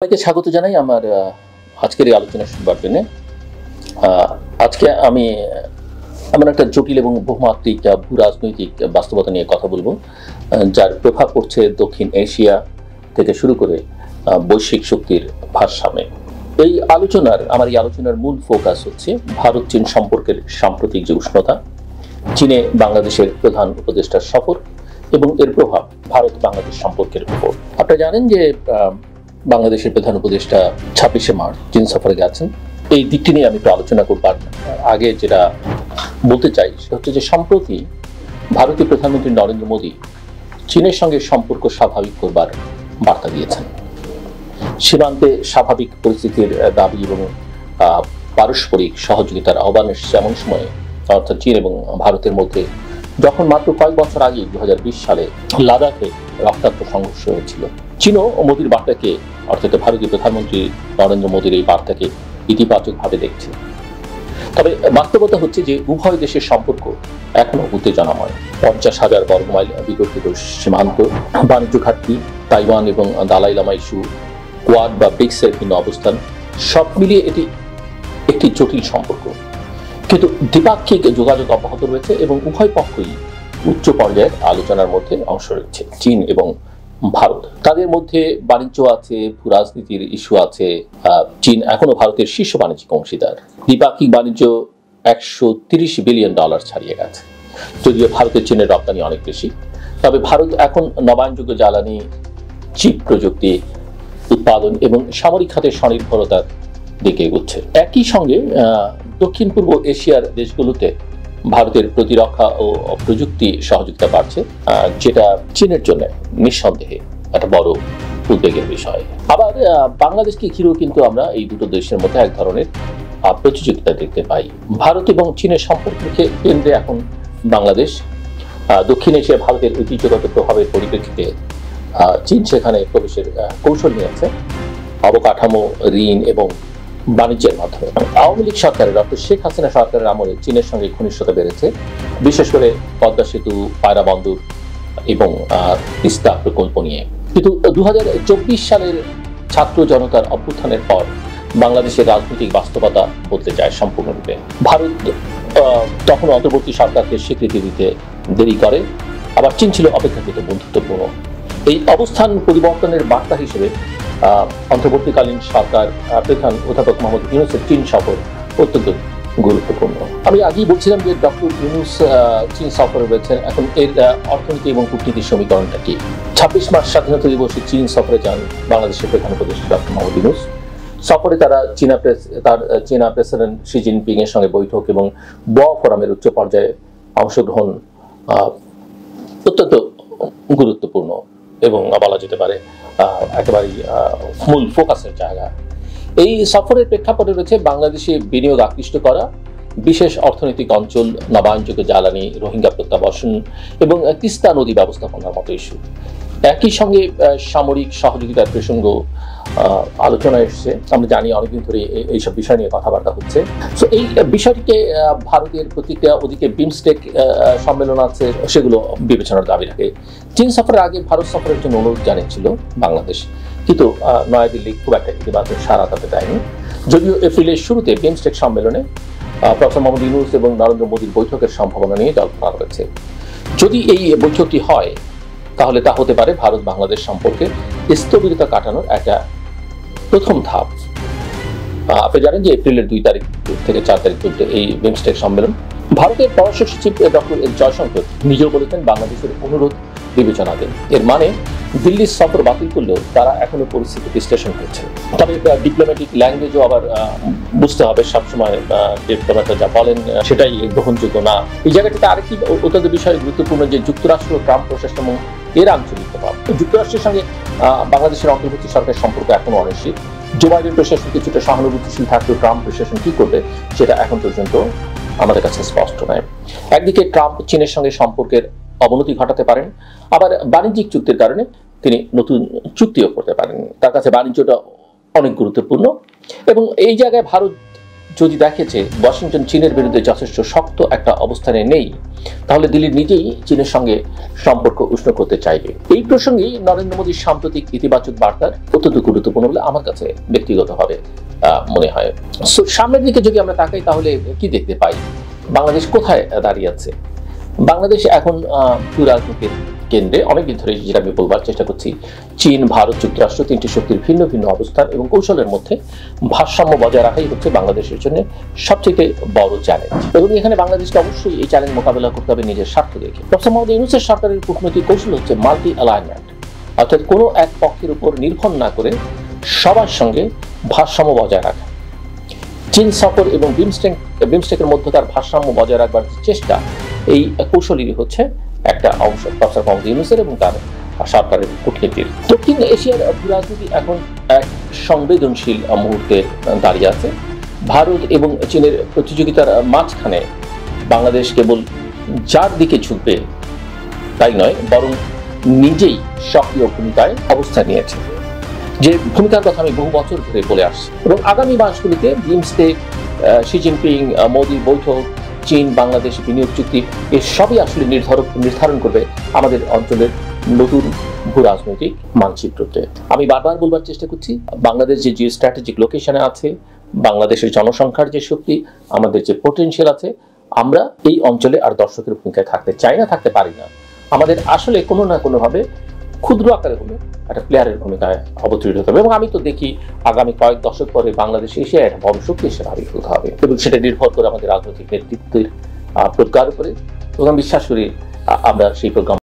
সবাইকে স্বাগত জানাই আমার আজকের এই আলোচনা শুনবার জন্য। আজকে আমি এমন একটা জটিল এবং বহুমাত্রিক ভূ রাজনৈতিক বাস্তবতা নিয়ে কথা বলবো, যার প্রভাব পড়ছে দক্ষিণ এশিয়া থেকে শুরু করে বৈশ্বিক শক্তির ভারসাম্যে। আমার এই আলোচনার মূল ফোকাস হচ্ছে ভারত চীন সম্পর্কের সাম্প্রতিক যে উষ্ণতা, চীনে বাংলাদেশের প্রধান উপদেষ্টার সফর এবং এর প্রভাব ভারত বাংলাদেশ সম্পর্কের উপর। আপনারা জানেন যে বাংলাদেশের প্রধান উপদেষ্টা 26শে মার্চ চীন সফরে গেছেন। এই দিকটি নিয়ে আমি একটু আলোচনা করবার আগে যেটা বলতে চাই সেটা হচ্ছে যে সম্প্রতি ভারতীয় প্রধানমন্ত্রী নরেন্দ্র মোদী চীনের সঙ্গে সম্পর্ক স্বাভাবিক করবার বার্তা দিয়েছেন। সীমান্তে স্বাভাবিক পরিস্থিতির দাবি এবং পারস্পরিক সহযোগিতার আহ্বান এসেছে এমন সময়ে, অর্থাৎ চীন এবং ভারতের মধ্যে যখন মাত্র কয়েক বছর আগে 2020 সালে লাদাখে রক্তাক্ত সংঘর্ষ হয়েছিল। চীনও মোদীর বার্তাকে, অর্থাৎ ভারতীয় প্রধানমন্ত্রী নরেন্দ্র মোদীর এই বার্তাকে ইতিবাচকভাবে দেখছে। তবে বাস্তবতা হচ্ছে যে উভয় দেশের সম্পর্ক এখনো উত্তেজনাময়। 50,000 বর্গমাইল বিতর্কিত সীমান্ত, বাণিজ্য ঘাটতি, তাইওয়ান এবং দালাই লামা ইস্যু, কোয়াড বা ব্রিক্সের ভিন্ন অবস্থান, সব মিলিয়ে এটি একটি জটিল সম্পর্ক। কিন্তু দ্বিপাক্ষিক যোগাযোগ অব্যাহত রয়েছে এবং উভয় পক্ষই উচ্চ পর্যায়ের আলোচনার মধ্যে অংশ রয়েছে। চীন এবং ভারত, তাদের মধ্যে বাণিজ্য আছে, ভূ রাজনীতির ইস্যু আছে। চীন এখনো ভারতের শীর্ষ বাণিজ্যিক অংশীদার। দ্বিপাক্ষিক বাণিজ্য $130 বিলিয়ন ছাড়িয়ে গেছে। যদিও ভারতের চীনের রপ্তানি অনেক বেশি, তবে ভারত এখন নবায়নযোগ্য জ্বালানি, চিপ প্রযুক্তি উৎপাদন এবং সামরিক খাতে স্বনির্ভরতার দিকে এগোচ্ছে। একই সঙ্গে দক্ষিণ পূর্ব এশিয়ার দেশগুলোতে ভারতের প্রতিরক্ষা ও প্রযুক্তি সহযোগিতা বাড়ছে, যেটা চীনের জন্য নিঃসন্দেহে একটা বড় উদ্বেগের বিষয়। আবার বাংলাদেশকে ঘিরেও কিন্তু আমরা এই দুটো দেশের মধ্যে এক ধরনের প্রতিযোগিতা দেখতে পাই। ভারত এবং চীনের সম্পর্ককে কেন্দ্রে এখন বাংলাদেশ। দক্ষিণ এশিয়া ভারতের ঐতিহ্যগত প্রভাবের পরিপ্রেক্ষিতে চীন সেখানে প্রবেশের কৌশল নিয়েছে অবকাঠামো, ঋণ এবং বাণিজ্যের মাধ্যমে। আওয়ামী লীগ সরকারের, অর্থাৎ শেখ হাসিনা সরকারের আমলে চীনের সঙ্গে ঘনিষ্ঠতা বেড়েছে, বিশেষ করে পদ্মা সেতু, পায়রা বন্দর এবং তিস্তা প্রকল্প নিয়ে। কিন্তু 2024 সালের ছাত্র জনতার অভ্যুত্থানের পর বাংলাদেশের রাজনৈতিক বাস্তবতা বদলে যায় সম্পূর্ণরূপে। ভারত তখন অন্তর্বর্তী সরকারকে স্বীকৃতি দিতে দেরি করে, আবার চীন ছিল অপেক্ষাকৃত বন্ধুত্বপূর্ণ। এই অবস্থান পরিবর্তনের বার্তা হিসেবে অন্তর্বর্তীকালীন সরকার প্রধান অধ্যাপক মোহাম্মদ ইউনূসের চীন সফর অত্যন্ত গুরুত্বপূর্ণ। আমি আগেই বলছিলাম যে ডক্টর ইউনূস চীন সফরে রয়েছেন। এখন এর অর্থনীতি এবং কূটনীতির সমীকরণটা কি? 26 মার্চ স্বাধীনতা দিবসে চীন সফরে যান বাংলাদেশের প্রধান উপদেষ্টা ডক্টর মোহাম্মদ ইউনূস। সফরে তারা চীনা প্রেসিডেন্ট শি জিনপিং এর সঙ্গে বৈঠক এবং ফোরামের উচ্চ পর্যায়ে অংশগ্রহণ অত্যন্ত গুরুত্বপূর্ণ এবং বলা যেতে পারে একেবারেই মূল ফোকাসের জায়গা। এই সফরের প্রেক্ষাপটে রয়েছে বাংলাদেশে বিনিয়োগ আকৃষ্ট করা, বিশেষ অর্থনৈতিক অঞ্চল, নবায়নযোগ্য জ্বালানি, রোহিঙ্গা প্রত্যাবাসন এবং তিস্তা নদী ব্যবস্থাপনার মতো ইস্যু। একই সঙ্গে সামরিক সহযোগিতার প্রসঙ্গ আলোচনা এসছে। আমরা জানি অনেকদিন ধরে এইসব বিষয় নিয়ে কথাবার্তা হচ্ছে। তো এই বিষয়টিকে ভারতের প্রতিক্রিয়া, ওদিকে বিমস্টেক সম্মেলন আছে, সেগুলো বিবেচনার দাবি রাখে। চীন সফরের আগে ভারত সফরের জন্য অনুরোধ জানিয়েছিল বাংলাদেশ, কিন্তু নয়াদিল্লি খুব একটা ইতিবাচক সাড়া তাতে দেয়নি। যদিও এপ্রিলের শুরুতে বিমস্টেক সম্মেলনে প্রফেসর মোহাম্মদ ইউনূস এবং নরেন্দ্র মোদীর বৈঠকের সম্ভাবনা নিয়ে জল্পনা রয়েছে। যদি এই বৈঠকটি হয় তাহলে তা হতে পারে ভারত বাংলাদেশ সম্পর্কে স্থবিরতা কাটানোর একটা প্রথম ধাপ। আপনি জানেন যে এপ্রিলের 2 তারিখ থেকে 4 তারিখ পর্যন্ত এই বিমস্টেক সম্মেলন। ভারতের পররাষ্ট্র সচিব ডক্টর এস জয়শঙ্কর নিজেও বলেছেন বাংলাদেশের অনুরোধ বিবেচনাধীন। এর মানে দিল্লির সফর বাতিল করলেও তারা এখনো পরিস্থিতি বিশ্লেষণ করছে। তবে ডিপ্লোম্যাটিক ল্যাঙ্গুয়েজও আবার বুঝতে হবে। সবসময় ডিপ্লোম্যাটরা যা বলেন সেটাই গ্রহণযোগ্য না। এই জায়গাটিতে আরেকটি অত্যন্ত বিষয় গুরুত্বপূর্ণ যে যুক্তরাষ্ট্র, ট্রাম্প প্রশাসন এবং এর আঞ্চলিক প্রভাব। যুক্তরাষ্ট্রের সঙ্গে বাংলাদেশের অন্তর্বর্তী সরকারের সম্পর্ক এখনো অনিশ্চিত। জো বাইডেন প্রশাসন কিছুটা সহানুভূতিশীল থাকলেও ট্রাম্প প্রশাসন কি করবে সেটা এখন পর্যন্ত আমাদের কাছে স্পষ্ট নয়। একদিকে ট্রাম্প চীনের সঙ্গে সম্পর্কের অবনতি ঘটাতে পারেন, আবার বাণিজ্যিক চুক্তির কারণে তিনি নতুন চুক্তিও করতে পারেন। তার কাছে বাণিজ্যটা অনেক গুরুত্বপূর্ণ এবং এই জায়গায় ভারত যদি দেখে যে ওয়াশিংটন চীনের বিরুদ্ধে যথেষ্ট শক্ত একটা অবস্থানে নেই, তাহলে দিল্লি নিজেই চীনের সঙ্গে সম্পর্ক উষ্ণ করতে চাইবে। এই প্রসঙ্গেই নরেন্দ্র মোদীর সাম্প্রতিক ইতিবাচক বার্তার অত্যন্ত গুরুত্বপূর্ণ বলে আমার কাছে ব্যক্তিগতভাবে মনে হয়। সামনের দিকে যদি আমরা তাকাই তাহলে কি দেখতে পাই? বাংলাদেশ কোথায় দাঁড়িয়ে আছে? বাংলাদেশ এখন ভূ রাজনীতির কেন্দ্রে। অনেকদিন ধরে যেটা আমি বলবার চেষ্টা করছি, চীন, ভারত, যুক্তরাষ্ট্র তিনটি শক্তির ভিন্ন ভিন্ন অবস্থান এবং কৌশলের মধ্যে ভারসাম্য বজায় রাখাই হচ্ছে বাংলাদেশের জন্য সবচেয়ে বড় চ্যালেঞ্জ। এবং এখানে বাংলাদেশকে অবশ্যই এই চ্যালেঞ্জ মোকাবেলা করতে হবে নিজের স্বার্থ দেখে। ডক্টর মোহাম্মদ ইউনূসের সরকারের কূটনৈতিক কৌশল হচ্ছে মাল্টি অ্যালাইনমেন্ট, অর্থাৎ কোনো এক পক্ষের উপর নির্ভর না করে সবার সঙ্গে ভারসাম্য বজায় রাখা। চীন সফর এবং বিমস্টেকের মধ্যকার ভারসাম্য বজায় রাখবার চেষ্টা, এই কৌশলেরই হচ্ছে একটা অংশ ডক্টর মোহাম্মদ ইউনূসের এবং তার সরকারের কূটনীতির। দক্ষিণ এশিয়ার ভূরাজনীতি এখন এক সংবেদনশীল মুহূর্তে দাঁড়িয়ে আছে। ভারত এবং চীনের প্রতিযোগিতার মাঝখানে বাংলাদেশ কেবল যার দিকে ঝুঁকবে তাই নয়, বরং নিজেই সক্রিয় ভূমিকায় অবস্থান নিয়েছে, যে ভূমিকার কথা আমি বহু বছর ধরে বলে আসছি। এবং আগামী মাসগুলিতে বিমস্টেক, শি জিনপিং, মোদি বৈঠক, চীন বাংলাদেশ বিনিয়োগ চুক্তি, এর সবই আসলে নির্ধারণ করবে আমাদের অঞ্চলের নতুন ভূ রাজনৈতিক মানচিত্রতে। আমি বারবার বলবার চেষ্টা করছি, বাংলাদেশ যে জিও স্ট্র্যাটেজিক লোকেশনে আছে, বাংলাদেশের জনসংখ্যার যে শক্তি, আমাদের যে পোটেনশিয়াল আছে, আমরা এই অঞ্চলে আর দর্শকের ভূমিকায় থাকতে চাই না, থাকতে পারি না। আমাদের আসলে কোনো না কোনোভাবে ক্ষুদ্র আকারে হলে একটা প্লেয়ারের ভূমিকায় অবতীর্ণ হতে হবে। এবং আমি তো দেখি আগামী কয়েক দশক পরে বাংলাদেশ এশিয়ায় একটা বড় শক্তি হিসেবে আবির্ভূত হতে হবে, এবং সেটা নির্ভর করে আমাদের রাজনৈতিক নেতৃত্বের প্রজ্ঞার উপরে। এবং আমি বিশ্বাস করি আমরা সেই প্রজ্ঞা